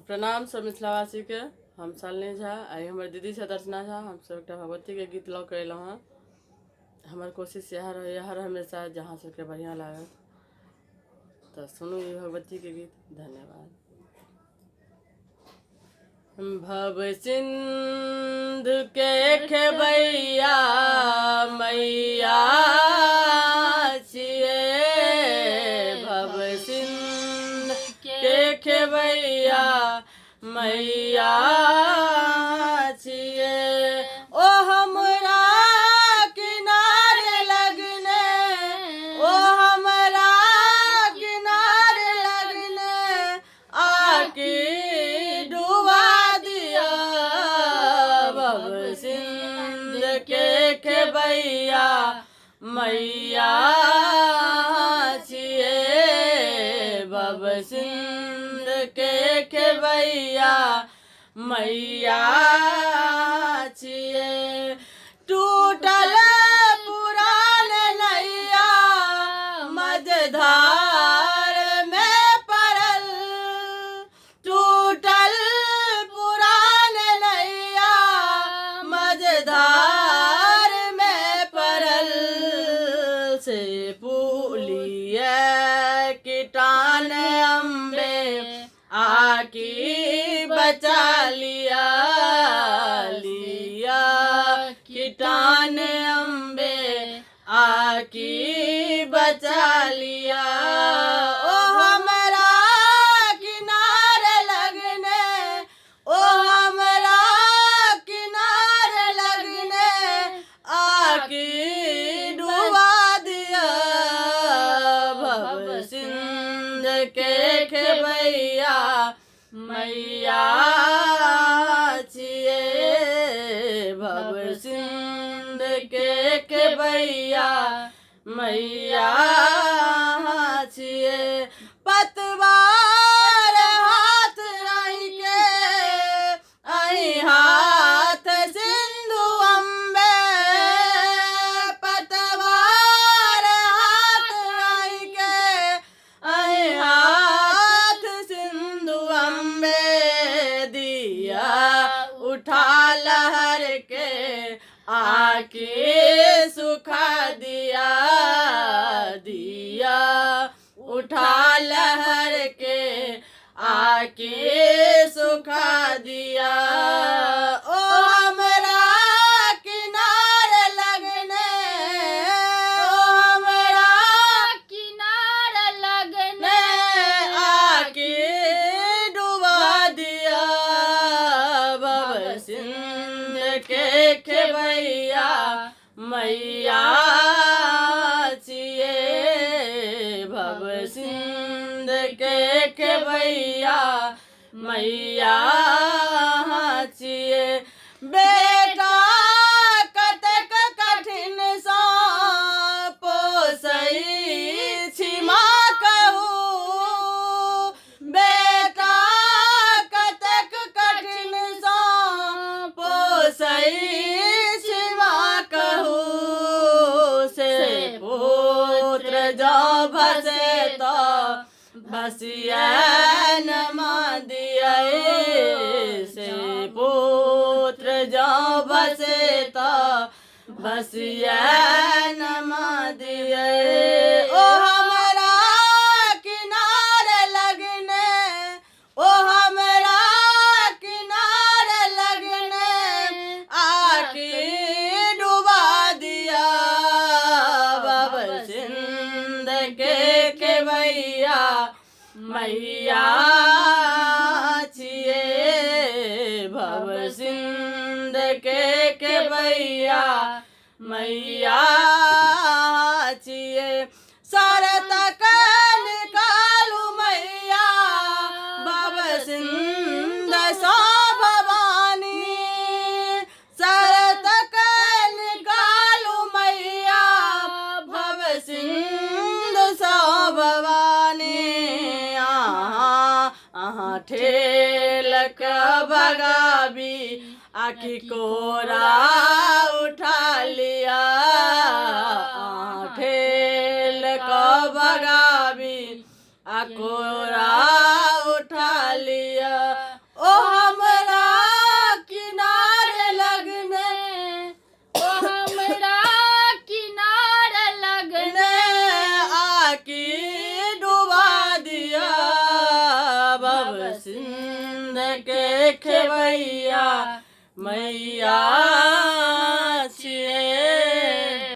प्रणाम सब मिथिलावासी के। हम शालिनी झा आई हमारे दीदी से दर्शना झा हम सब एक भगवती के गीत लऽ के अयलहुँ हँ। हमार कोशिश यह रहे हर हमेशा जहाँ सबके बढ़िया लागत तो सुनू ई भगवती के गीत। धन्यवाद। भव सिंधु के खेबैया मैया छिए, भव सिंधु के खेबैया मैया छिए। ओ हमरा किनारे लगने, ओ हमरा किनारे लगने आके डुबा दिया। भव सिंधु के खेबैया मैया छिए, भव सिंधु के खेबैया मैया छिए। टूटल पुरान नैया मझधार में पड़ल, टूटल पुरान नैया मझधार में पड़ल। से पुलिया कीटान अम्बे आकी बचा लिया, लिया कीटान अम्बे आकी बचा लिया। ओ हमरा किनारे लगने, ओ हमरा किनारे लगने आकी डुबा दिया। भव सिंधु के खेबैया मैया छिए, भव सिंधु के खेबैया मैया छिए। पतवार हाथ आई के आई हाथ सिंधु अम्बे, पतवार हाथ आई के आई हाथ सिंधु अम्बे। दिया उठा लहर के आके सुखा दिया, दिया उठा लहर के आके सुखा दिया। ओ हमरा किनारे लगने, ओ हमरा किनारे लगने आके डुबा दिया। भव सिंधु के खेबैया मैया छिए, भव सिंधु के खेबैया मैया छिए। बेटा कतेक कठिन सा पोसै छी माँ कहू, बेटा कतेक कठिन सा पोसै छी माँ कहू। से पुत्र जो भसे तो भसिया न माँ दिया, से पुत्र जो भसे तो भसिया न माँ दिया। ओ हमरा किनारे लगने, ओ हमरा किनारे लगने आके डुबा दिया। भव सिंधु के खेबैया मैया छिए, भव सिंधु के खेबैया मैया छिए। शरत के निकालू मैया भव सिंधु सा भवानी, शरत के निकालू मैया भव सिंधु सा भवानी। आहाँ ठेल क भगाबी आखी कोरा उठा लिया, ठेल क भगाबी आ कोरा उठा लिया। की डुबा दिया भव सिंध के खेवैया मैया छिए